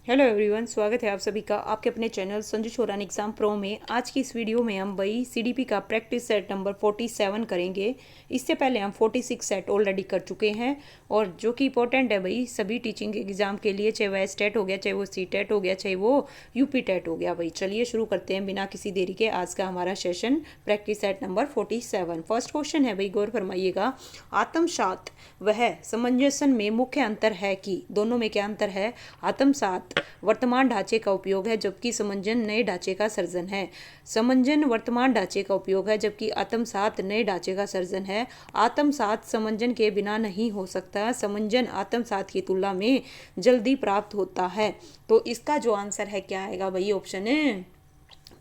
Hello everyone, स्वागत है आप सभी का आपके अपने चैनल संजू छोरानी एग्जाम प्रो में। आज की इस वीडियो में हम भाई सीडीपी का प्रैक्टिस सेट नंबर 47 करेंगे। इससे पहले हम 46 सेट ऑलरेडी कर चुके हैं और जो कि इंपॉर्टेंट है भाई सभी टीचिंग एग्जाम के लिए, चाहे वह स्टेट हो गया, चाहे वो सी टेट हो गया, चाहे वो यूपी टेट हो गया। भाई चलिए शुरू करते हैं बिना किसी देरी के आज का हमारा session practice set number 47। First question है भाई, गौर फरमाइएगा। आत्मसात वह समंजसन में मुख्य अंतर है कि दोनों में क्या अंतर है। आत्मसात वर्तमान ढांचे का उपयोग है जबकि समंजन नए ढांचे का सर्जन है। समंजन वर्तमान ढांचे का उपयोग है जबकि आत्मसात नए ढांचे का सर्जन है। आत्मसात समंजन के बिना नहीं हो सकता। समंजन आत्मसात की तुलना में जल्दी प्राप्त होता है। तो इसका जो आंसर है क्या आएगा भाई, ऑप्शन है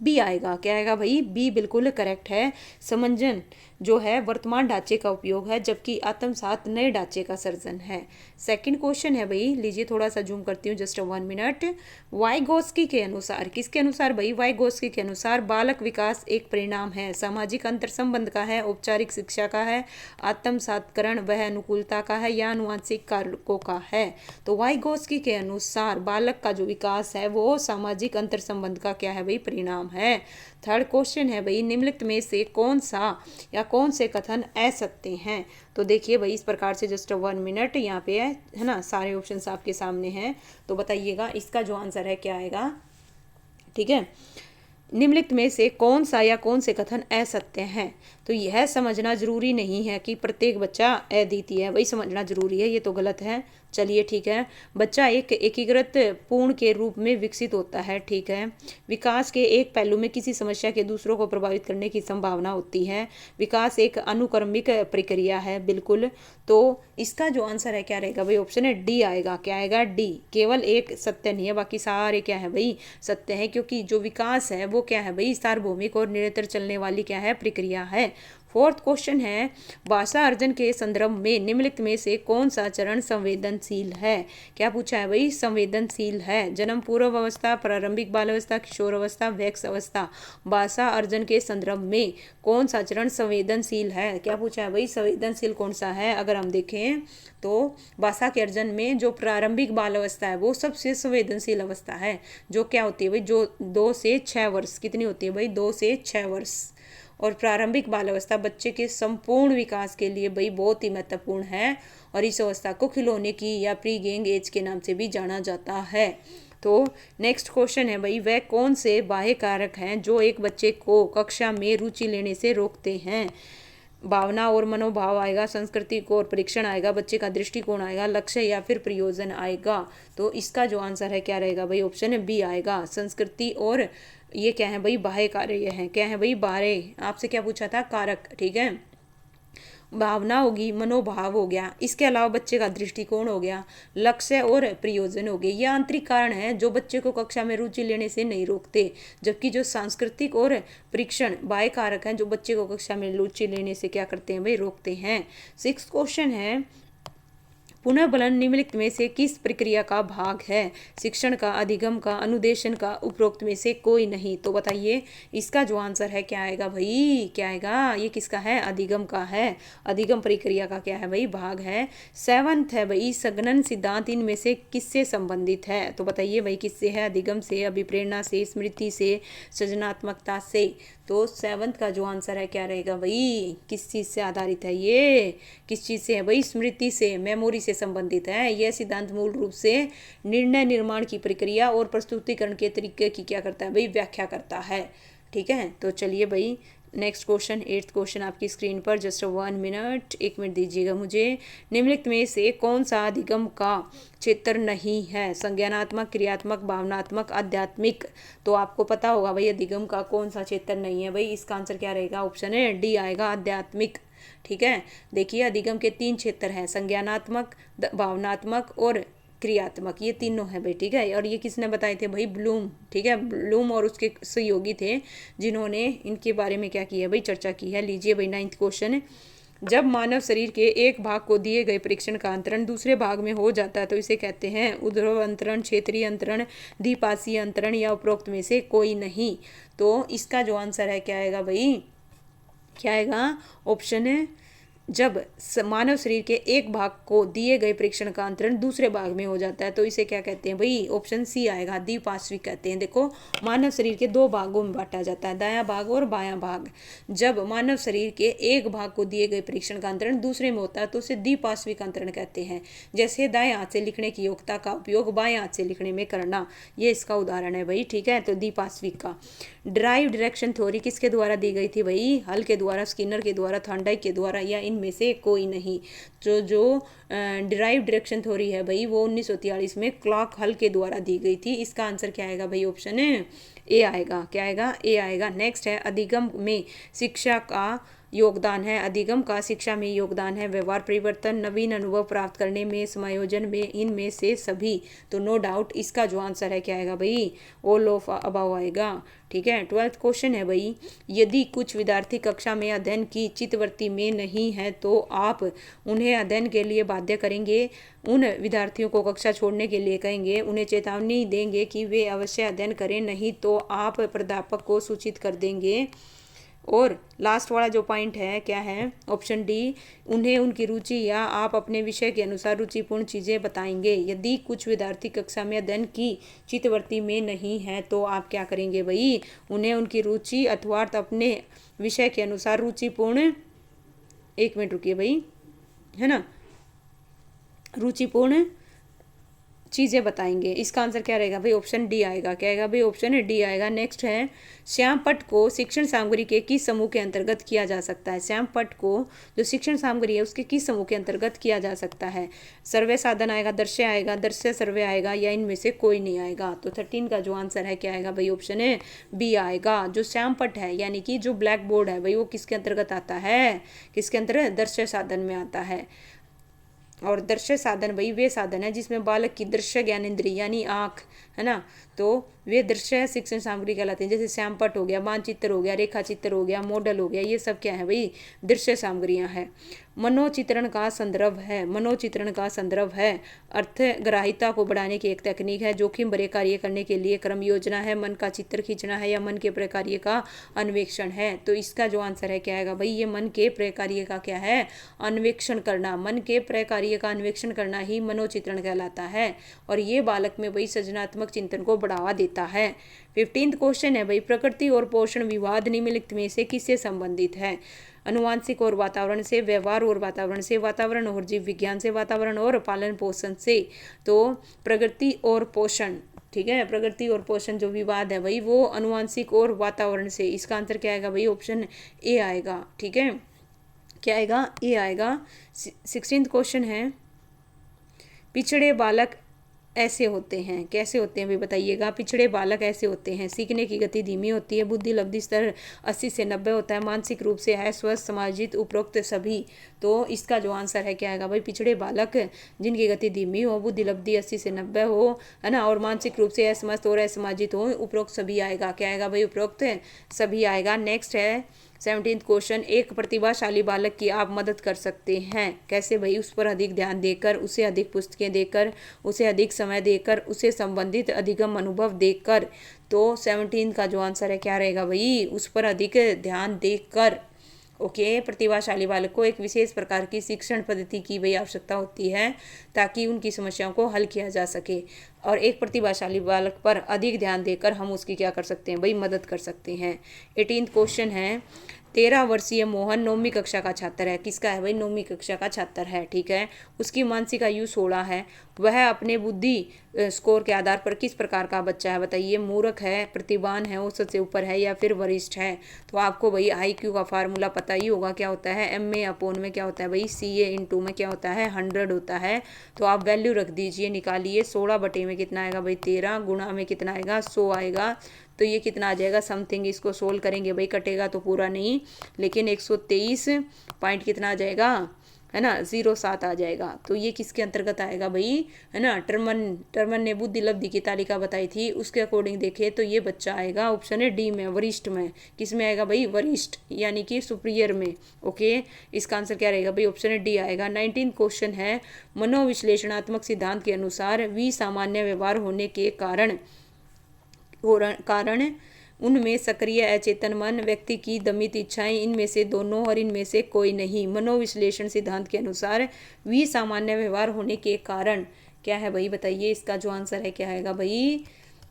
बी आएगा। क्या आएगा भाई, बी बिल्कुल करेक्ट है। समंजन जो है वर्तमान ढांचे का उपयोग है जबकि आत्मसात नए ढांचे का सर्जन है। सेकंड क्वेश्चन है भाई, लीजिए थोड़ा सा जूम करती हूँ, जस्ट 1 मिनट। वाइगोस्की के अनुसार, किसके अनुसार भाई, वाइगोस्की के अनुसार बालक विकास एक परिणाम है, सामाजिक अंतर संबंध का है, औपचारिक शिक्षा का है, आत्मसातकरण वह अनुकूलता का है या अनुवांशिक कारकों का है। तो वाइगोस्की के अनुसार बालक का जो विकास है वो सामाजिक अंतर संबंध का क्या है भाई, परिणाम है। थर्ड क्वेश्चन है भाई, निम्नलिखित में से कौन सा या कौन से कथन असत्य हैं। तो देखिए भाई इस प्रकार से, जस्ट 1 मिनट, यहाँ पे है ना, सारे ऑप्शंस आपके सामने हैं। तो बताइएगा इसका जो आंसर है क्या आएगा। ठीक है, निम्नलिखित में से कौन सा या कौन से कथन असत्य हैं। तो यह समझना जरूरी नहीं है कि प्रत्येक बच्चा अद्वितीय है, वही समझना जरूरी है, ये तो गलत है। चलिए ठीक है, बच्चा एक एकीकृत पूर्ण के रूप में विकसित होता है। ठीक है, विकास के एक पहलू में किसी समस्या के दूसरों को प्रभावित करने की संभावना होती है। विकास एक अनुक्रमिक प्रक्रिया है, बिल्कुल। तो इसका जो आंसर है क्या रहेगा भाई, ऑप्शन है डी आएगा। क्या आएगा, डी। केवल एक सत्य नहीं है, बाकी सारे क्या है भाई, सत्य है, क्योंकि जो विकास है वो क्या है भाई, सार्वभौमिक और निरंतर चलने वाली क्या है, प्रक्रिया है। फोर्थ क्वेश्चन है, भाषा अर्जन के संदर्भ में निम्नलिखित में से कौन सा चरण संवेदनशील है। क्या पूछा है भाई, संवेदनशील है। जन्म पूर्व अवस्था, प्रारंभिक बाल अवस्था, किशोर अवस्था, वयस्क अवस्था। भाषा अर्जन के संदर्भ में कौन सा चरण संवेदनशील है। क्या पूछा है भाई, संवेदनशील कौन सा है। अगर हम देखें तो भाषा के अर्जन में जो प्रारंभिक बाल अवस्था है वो सबसे संवेदनशील अवस्था है, जो क्या होती है भाई, जो 2 से 6 वर्ष, कितनी होती है भाई, 2 से 6 वर्ष। और प्रारंभिक बाल अवस्था बच्चे के संपूर्ण विकास के लिए भाई बहुत ही महत्वपूर्ण है और इस अवस्था को खिलौने की या प्री गेंग एज के नाम से भी जाना जाता है। तो नेक्स्ट क्वेश्चन है भाई, वह कौन से बाह्य कारक हैं जो एक बच्चे को कक्षा में रुचि लेने से रोकते हैं। भावना और मनोभाव आएगा, संस्कृति को और परीक्षण आएगा, बच्चे का दृष्टिकोण आएगा, लक्ष्य या फिर प्रयोजन आएगा। तो इसका जो आंसर है क्या रहेगा भाई, ऑप्शन है बी आएगा। संस्कृति और ये क्या है भाई, बाह्य कार्य हैं। क्या है भाई, बाह्य, आपसे क्या पूछा था, कारक। ठीक है, भावना होगी, मनोभाव हो गया, इसके अलावा बच्चे का दृष्टिकोण हो गया, लक्ष्य और प्रयोजन हो गए। ये आंतरिक कारण है जो बच्चे को कक्षा में रुचि लेने से नहीं रोकते, जबकि जो सांस्कृतिक और परीक्षण बाह्य कारक हैं जो बच्चे को कक्षा में रुचि लेने से क्या करते हैं भाई, रोकते हैं। 6th क्वेश्चन है, पुनर्बलन निम्नलिखित में से किस प्रक्रिया का भाग है। शिक्षण का, अधिगम का, अनुदेशन का, उपरोक्त में से कोई नहीं। तो बताइए इसका जो आंसर है क्या आएगा भाई, क्या आएगा, ये किसका है, अधिगम का है। अधिगम प्रक्रिया का क्या है भाई, भाग है। 7th है भाई, संगणन सिद्धांत इनमें से किससे संबंधित है। तो बताइए भाई किससे है, अधिगम से, अभिप्रेरणा से, स्मृति से, सृजनात्मकता से। तो 7th का जो आंसर है क्या रहेगा भाई, किस चीज़ से आधारित है, ये किस चीज़ से है भाई, स्मृति से, मेमोरी से संबंधित है। यह सिद्धांत मूल रूप से निर्णय निर्माण की प्रक्रिया और प्रस्तुतिकरण के तरीके की क्या करता है भाई, व्याख्या करता है। ठीक है, तो चलिए भाई नेक्स्ट क्वेश्चन, 8th क्वेश्चन आपकी स्क्रीन पर, जस्ट 1 मिनट, 1 मिनट दीजिएगा मुझे। निम्नलिखित में से कौन सा अधिगम का क्षेत्र नहीं है। संज्ञानात्मक, क्रियात्मक, भावनात्मक, आध्यात्मिक। तो आपको पता होगा भाई अधिगम का कौन सा क्षेत्र नहीं है भाई, इसका आंसर क्या रहेगा, ऑप्शन है डी आएगा, आध्यात्मिक। ठीक है, देखिए अधिगम के 3 क्षेत्र हैं, संज्ञानात्मक, भावनात्मक और क्रियात्मक, ये तीनों है भाई। ठीक है, और ये किसने बताए थे भाई, ब्लूम। ठीक है, ब्लूम और उसके सहयोगी थे जिन्होंने इनके बारे में क्या किया भाई, चर्चा की है। लीजिए भाई 9th क्वेश्चन, जब मानव शरीर के एक भाग को दिए गए परीक्षण का अंतरण दूसरे भाग में हो जाता है तो इसे कहते हैं उध्रुव अंतरण, क्षेत्रीय अंतरण, द्विपाशीय अंतरण या उपरोक्त में से कोई नहीं। तो इसका जो आंसर है क्या आएगा भाई, क्या आएगा, ऑप्शन है जब मानव शरीर के एक भाग को दिए गए परीक्षण का अंतरण दूसरे भाग में हो जाता है तो इसे क्या कहते हैं भाई, ऑप्शन सी आएगा, द्विपार्श्विक कहते हैं। देखो मानव शरीर के दो भागों में बांटा जाता है, दायां भाग और बायां भाग। जब मानव शरीर के एक भाग को दिए गए परीक्षण का अंतरण दूसरे में होता है तो उसे द्विपार्श्विक अंतरण कहते हैं। जैसे दाएं हाथ से लिखने की योग्यता का उपयोग बाएं हाथ से लिखने में करना, ये इसका उदाहरण है भाई, ठीक है। तो द्विपार्श्विक का ड्राइव डायरेक्शन थ्योरी किसके द्वारा दी गई थी भाई, हल के द्वारा, स्किनर के द्वारा, थॉर्नडाइक के द्वारा, या इनमें से कोई नहीं। जो डिराइव डायरेक्शन थ्योरी है भाई वो 1943 में क्लॉक हल के द्वारा दी गई थी। इसका आंसर क्या आएगा भाई, ऑप्शन ए आएगा। क्या आएगा, ए आएगा। नेक्स्ट है अधिगम में शिक्षा का योगदान है। अधिगम का शिक्षा में योगदान है व्यवहार परिवर्तन, नवीन अनुभव प्राप्त करने में, समायोजन में, इनमें से सभी। तो नो डाउट इसका जो आंसर है क्या आएगा भाई, ऑल ऑफ अबाव आएगा, ठीक है। 12th क्वेश्चन है भाई, यदि कुछ विद्यार्थी कक्षा में अध्ययन की चित्तवृत्ति में नहीं है तो आप उन्हें अध्ययन के लिए बाध्य करेंगे, उन विद्यार्थियों को कक्षा छोड़ने के लिए कहेंगे, उन्हें चेतावनी देंगे कि वे अवश्य अध्ययन करें, नहीं तो आप प्राध्यापक को सूचित कर देंगे। और लास्ट वाला जो पॉइंट है क्या है, ऑप्शन डी, उन्हें उनकी रुचि या आप अपने विषय के अनुसार रुचिपूर्ण चीज़ें बताएंगे। यदि कुछ विद्यार्थी कक्षा में अध्ययन की चित्तवृत्ति में नहीं है तो आप क्या करेंगे भाई, उन्हें उनकी रुचि अथवा अपने विषय के अनुसार रुचिपूर्ण, एक मिनट रुकिए भाई, है ना, रुचिपूर्ण चीज़ें बताएंगे। इसका आंसर क्या रहेगा भाई, ऑप्शन डी आएगा। क्या आएगा भाई, ऑप्शन डी आएगा। नेक्स्ट है, श्याम पट्ट को शिक्षण सामग्री के किस समूह के अंतर्गत किया जा सकता है। श्याम पट्ट को जो शिक्षण सामग्री है उसके किस समूह के अंतर्गत किया जा सकता है। सर्वे साधन आएगा, दृश्य आएगा, दृश्य सर्वे आएगा, या इनमें से कोई नहीं आएगा। तो 13 का जो आंसर है क्या आएगा भाई, ऑप्शन है बी आएगा। जो श्याम पट्ट है यानी कि जो ब्लैक बोर्ड है भाई वो किसके अंतर्गत आता है, किसके अंतर्गत, दृश्य साधन में आता है। और दृश्य साधन भाई वे साधन है जिसमें बालक की दृश्य ज्ञानेंद्रिय यानी आँख, है ना, तो वे दृश्य शिक्षण सामग्री कहलाते हैं। जैसे श्यामपट्ट हो गया, मानचित्र हो गया, रेखा चित्र हो गया, मॉडल हो गया, ये सब क्या है भाई, दृश्य सामग्रियां हैं। मनोचित्रण का संदर्भ है, मनोचित्रण का संदर्भ है अर्थग्राहिता को बढ़ाने की एक तकनीक है, जोखिम भरे कार्य करने के लिए क्रम योजना है, मन का चित्र खींचना है, या मन के प्रकार्य का अन्वेषण है। तो इसका जो आंसर है क्या आएगा भाई, ये मन के प्रकार्य का क्या है, अन्वेषण करना। मन के प्रकार्य का अन्वेषण करना ही मनोचित्रण कहलाता है, और ये बालक में भाई सृजनात्मक चिंतन को बढ़ावा देता है। 15th क्वेश्चन है भाई, प्रकृति और पोषण विवाद निम्नलिखित में से किससे संबंधित है। अनुवांशिक और वातावरण से, व्यवहार और वातावरण से, वातावरण और जीव विज्ञान से, वातावरण और पालन पोषण से। तो प्रकृति और पोषण, ठीक है, प्रकृति और पोषण जो विवाद है भाई वो अनुवांशिक और वातावरण से। इसका आंसर क्या आएगा भाई, ऑप्शन ए आएगा, ठीक है। क्या आएगा, ए आएगा। 16th क्वेश्चन है, पिछड़े बालक ऐसे होते हैं, कैसे होते हैं भाई बताइएगा। पिछड़े बालक ऐसे होते हैं, सीखने की गति धीमी होती है, बुद्धि लब्धि स्तर 80 से 90 होता है, मानसिक रूप से है स्वस्थ, समाजित, उपरोक्त सभी। तो इसका जो आंसर है क्या आएगा भाई, पिछड़े बालक जिनकी गति धीमी हो, बुद्धि लब्धि 80 से 90 हो, है ना, और मानसिक रूप से असमस्त और असमाजित हो, उपरोक्त सभी आएगा। क्या आएगा भाई, उपरोक्त सभी आएगा। नेक्स्ट है 17th क्वेश्चन, एक प्रतिभाशाली बालक की आप मदद कर सकते हैं, कैसे भाई, उस पर अधिक ध्यान देकर, उसे अधिक पुस्तकें देकर, उसे अधिक समय देकर, उसे संबंधित अधिगम अनुभव देकर। तो 17 का जो आंसर है क्या रहेगा भाई, उस पर अधिक ध्यान देकर। ओके, प्रतिभाशाली बालक को एक विशेष प्रकार की शिक्षण पद्धति की भाई आवश्यकता होती है ताकि उनकी समस्याओं को हल किया जा सके, और एक प्रतिभाशाली बालक पर अधिक ध्यान देकर हम उसकी क्या कर सकते हैं भाई, मदद कर सकते हैं। 18th क्वेश्चन है, 13 वर्षीय मोहन 9वीं कक्षा का छात्र है, किसका है भाई, 9वीं कक्षा का छात्र है, ठीक है। उसकी मानसिक आयु 16 है, वह अपने बुद्धि स्कोर के आधार पर किस प्रकार का बच्चा है बताइए, मूर्ख है, प्रतिभावान है, औसत से ऊपर है, या फिर वरिष्ठ है। तो आपको भाई IQ का फार्मूला पता ही होगा, क्या होता है, MA/में क्या होता है भाई, CA/2 में क्या होता है, 100 होता है। तो आप वैल्यू रख दीजिए, निकालिए, 16 बटे में कितना आएगा भाई, 13, गुणा में कितना आएगा, 100 आएगा। तो ये कितना आ जाएगा, समथिंग, इसको सोल्व करेंगे भाई, कटेगा तो पूरा नहीं, लेकिन 123 पॉइंट कितना आ जाएगा, है ना, 07 आ जाएगा। तो ये किसके अंतर्गत आएगा भाई, है ना, टर्मन ने बुद्धि लब्धि की तालिका बताई थी, उसके अकॉर्डिंग देखे तो ये बच्चा आएगा ऑप्शन है डी में, वरिष्ठ में। किस में आएगा भाई, वरिष्ठ यानी कि सुपीरियर में। ओके, इसका आंसर क्या रहेगा भाई, ऑप्शन है डी आएगा। 19th क्वेश्चन है, मनोविश्लेषणात्मक सिद्धांत के अनुसार विसामान्य व्यवहार होने के कारण उनमें सक्रिय अचेतन मन, व्यक्ति की दमित इच्छाएं, इनमें से दोनों और इनमें से कोई नहीं। मनोविश्लेषण सिद्धांत के अनुसार विसामान्य व्यवहार होने के कारण क्या है भाई, बताइए इसका जो आंसर है क्या आएगा भाई।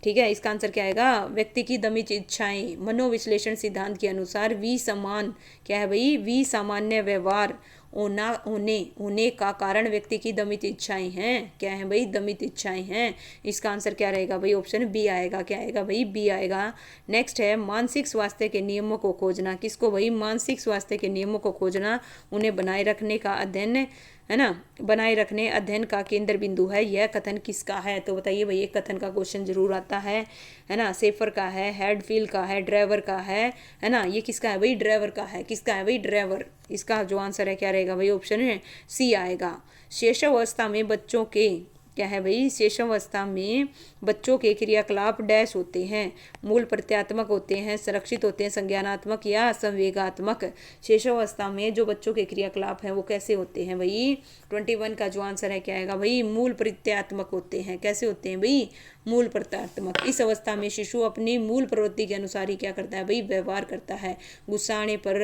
ठीक है, इसका आंसर क्या आएगा, व्यक्ति की दमित इच्छाएं। मनोविश्लेषण सिद्धांत के अनुसार विसमान क्या है भाई, विसामान्य व्यवहार होने का कारण व्यक्ति की दमित इच्छाएं हैं। क्या है भाई, दमित इच्छाएं हैं। इसका आंसर क्या रहेगा भाई, ऑप्शन बी आएगा। क्या आएगा भाई, बी आएगा। नेक्स्ट है मानसिक स्वास्थ्य के नियमों को खोजना। किसको भाई, मानसिक स्वास्थ्य के नियमों को खोजना, उन्हें बनाए रखने का अध्ययन है ना, बनाए रखने अध्ययन का केंद्र बिंदु है। यह कथन किसका है, तो बताइए भाई, एक कथन का क्वेश्चन जरूर आता है ना। सेफर का है, हेडफील्ड का है, ड्राइवर का है ना। ये किसका है भाई, ड्राइवर का है। किसका है भाई, ड्राइवर। इसका जो आंसर है क्या रहेगा भाई, ऑप्शन है सी आएगा। शेषावस्था में बच्चों के क्या है भाई, शेषावस्था में बच्चों के क्रियाकलाप डैश होते हैं, मूल प्रत्यात्मक होते हैं, संरक्षित होते हैं, संज्ञानात्मक या संवेगात्मक। शेषावस्था में जो बच्चों के क्रियाकलाप हैं वो कैसे होते हैं भाई, 21 का जो आंसर है क्या आएगा भाई, मूल प्रत्यात्मक होते हैं। कैसे होते हैं भाई, मूल प्रत्यात्मक। इस अवस्था में शिशु अपनी मूल प्रवृत्ति के अनुसार ही क्या करता है भाई, व्यवहार करता है। गुस्सा आने पर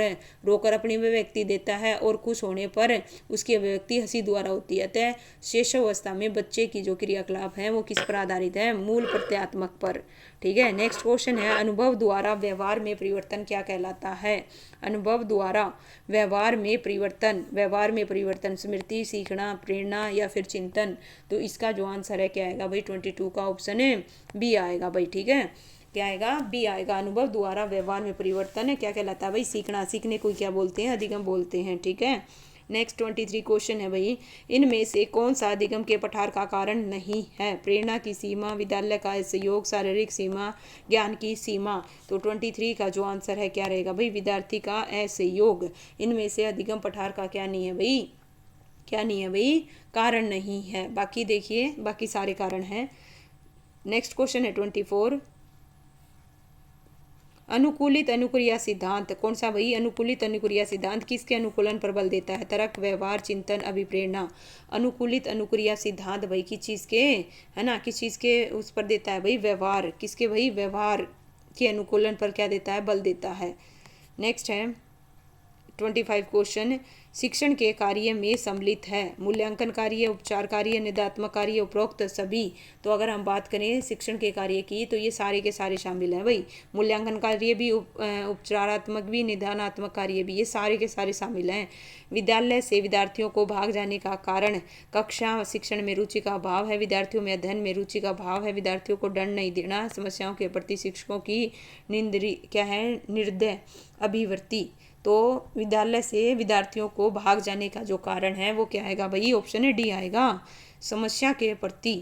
रोकर अपनी अभिव्यक्ति देता है और खुश होने पर उसकी अभिव्यक्ति हंसी द्वारा होती है। अतः शेषावस्था में बच्चे की जो क्रियाकलाप है वो किस पर आधारित है, मूल प्रत्यात्मक पर। ठीक है, नेक्स्ट क्वेश्चन है अनुभव द्वारा व्यवहार में परिवर्तन क्या कहलाता है। अनुभव द्वारा व्यवहार में परिवर्तन स्मृति, सीखना, प्रेरणा या फिर चिंतन। तो इसका जो आंसर है क्या आएगा भाई, 22 का ऑप्शन है बी आएगा भाई। ठीक है, क्या आएगा, बी आएगा। अनुभव द्वारा व्यवहार में परिवर्तन है क्या कहलाता है भाई, सीखना। सीखने को क्या बोलते हैं, अधिगम बोलते हैं। ठीक है, नेक्स्ट 23 क्वेश्चन है भाई, इनमें से कौन सा अधिगम के पठार का कारण नहीं है। प्रेरणा की सीमा, विद्यालय का सहयोग, शारीरिक सीमा, ज्ञान की सीमा। तो 23 का जो आंसर है क्या रहेगा भाई, विद्यार्थी का असहयोग। इनमें से अधिगम पठार का क्या नहीं है भाई, क्या नहीं है भाई, कारण नहीं है। बाकी देखिए, बाकी सारे कारण हैं। नेक्स्ट क्वेश्चन है 24, अनुकूलित अनुक्रिया सिद्धांत कौन सा भाई, अनुकूलित अनुक्रिया सिद्धांत किसके अनुकूलन पर बल देता है, तर्क, व्यवहार, चिंतन, अभिप्रेरणा। अनुकूलित अनुक्रिया सिद्धांत भाई किस चीज़ के है ना, किस चीज़ के उस पर देता है भाई, व्यवहार। किसके भाई, व्यवहार के अनुकूलन पर क्या देता है, बल देता है। नेक्स्ट है 25 क्वेश्चन, शिक्षण के कार्य में सम्मिलित है। मूल्यांकन कार्य, उपचार कार्य, निदात्मक कार्य, उपरोक्त सभी। तो अगर हम बात करें शिक्षण के कार्य की तो ये सारे के सारे शामिल हैं भाई। मूल्यांकन कार्य भी, उपचारात्मक भी, निदानात्मक कार्य भी, ये सारे के सारे शामिल हैं। विद्यालय से विद्यार्थियों को भाग जाने का कारण कक्षा शिक्षण में रुचि का अभाव है। विद्यार्थियों में अध्ययन में रुचि का अभाव है। विद्यार्थियों को दंड नहीं देना, समस्याओं के प्रति शिक्षकों की निर्दय अभिवृत्ति। तो विद्यालय से विद्यार्थियों को भाग जाने का जो कारण है वो क्या आएगा भाई, ऑप्शन है डी आएगा, समस्या के प्रति,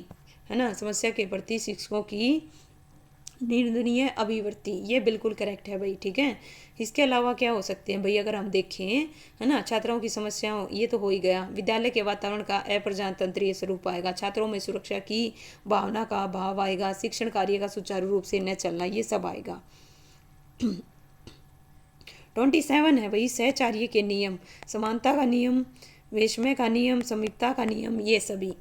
है ना, समस्या के प्रति शिक्षकों की निर्दयनीय अभिवृत्ति। ये बिल्कुल करेक्ट है भाई। ठीक है, इसके अलावा क्या हो सकते हैं भाई, अगर हम देखें है ना, छात्रों की समस्याओं, ये तो हो ही गया। विद्यालय के वातावरण का अप्रजातंत्रीय स्वरूप आएगा। छात्रों में सुरक्षा की भावना का अभाव आएगा। शिक्षण कार्य का सुचारू रूप से न चलना, ये सब आएगा। 27 है भाई, सहचार्य के नियम, समानता का नियम, वैषम्य का नियम, समीपता का नियम, ये सभी।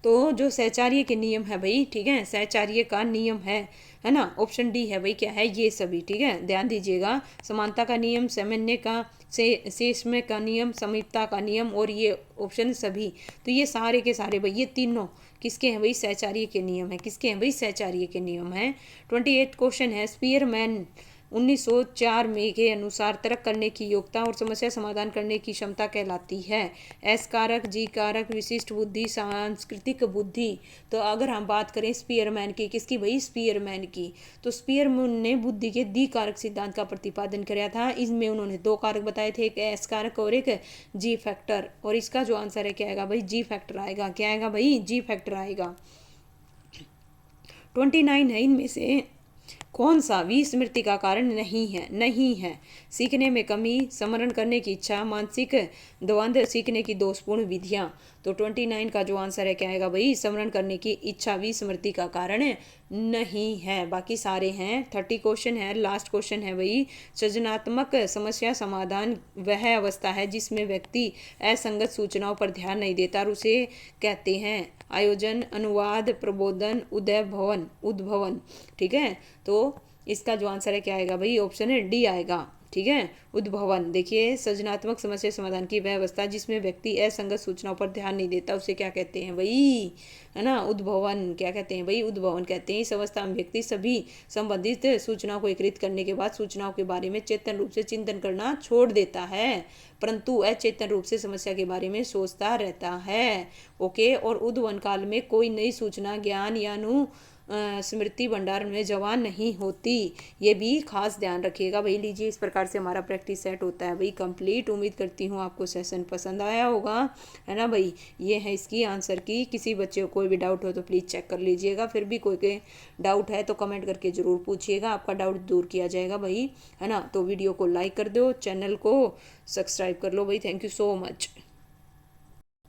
तो जो सहचार्य के नियम है भाई, ठीक है, सहचार्य का नियम है ना, ऑप्शन डी है भाई, क्या है, ये सभी। ठीक है, ध्यान दीजिएगा, समानता का नियम, सामान्य का शेषम्य का नियम, समीपता का नियम और ये ऑप्शन सभी। तो ये सारे के सारे भाई, ये तीनों किसके हैं भाई, सहचार्य के नियम है। किसके हैं भाई, सहचार्य के नियम है। 28 क्वेश्चन है, स्पीयरमैन 1904 में के अनुसार तर्क करने की योग्यता और समस्या समाधान करने की क्षमता कहलाती है। एस कारक, जी कारक, विशिष्ट बुद्धि, सांस्कृतिक बुद्धि। तो अगर हम बात करें स्पीयरमैन की, किसकी भाई, स्पीयरमैन की, तो स्पीयरमैन ने बुद्धि के दी कारक सिद्धांत का प्रतिपादन किया था। इसमें उन्होंने 2 कारक बताए थे, एक एस कारक और एक जी फैक्टर। और इसका जो आंसर है क्या आएगा भाई, जी फैक्टर आएगा। क्या आएगा भाई, जी फैक्टर आएगा। 29 है, इनमें से कौन सा विस्मृति का कारण नहीं है। सीखने में कमी, स्मरण करने की इच्छा, मानसिक द्वंद्व, सीखने की दोषपूर्ण विधियां। तो 29 का जो आंसर है क्या आएगा भाई, स्मरण करने की इच्छा विस्मृति का कारण नहीं है। बाकी सारे हैं। 30 क्वेश्चन है, लास्ट क्वेश्चन है भाई, सृजनात्मक समस्या समाधान वह अवस्था है जिसमें व्यक्ति असंगत सूचनाओं पर ध्यान नहीं देता और उसे कहते हैं आयोजन, अनुवाद, प्रबोधन, उद्भवन। ठीक है, तो इसका जो आंसर है क्या आएगा भाई, ऑप्शन है डी आएगा। ठीक है। उद्भवन, देखिए सृजनात्मक समस्या समाधान की व्यवस्था जिसमें व्यक्ति असंगत सूचनाओं पर ध्यान नहीं देता उसे क्या कहते हैं भाई, है ना, उद्भवन क्या कहते हैं भाई, उद्भवन कहते हैं। इस अवस्था में व्यक्ति सभी संबंधित सूचनाओं को एकत्रित करने के बाद सूचनाओं के बारे में चेतन रूप से चिंतन करना छोड़ देता है, परंतु अचेतन रूप से समस्या के बारे में सोचता रहता है। ओके। और उद्भवन काल में कोई नई सूचना ज्ञान या स्मृति भंडार में जमा नहीं होती, ये भी खास ध्यान रखिएगा भाई। लीजिए, इस प्रकार से हमारा प्रैक्टिस सेट होता है भाई कंप्लीट। उम्मीद करती हूँ आपको सेशन पसंद आया होगा, है ना भाई। ये है इसकी आंसर की। किसी बच्चे को कोई भी डाउट हो तो प्लीज़ चेक कर लीजिएगा। फिर भी कोई डाउट है तो कमेंट करके ज़रूर पूछिएगा, आपका डाउट दूर किया जाएगा भाई, है ना। तो वीडियो को लाइक कर दो, चैनल को सब्सक्राइब कर लो भाई। Thank you so much.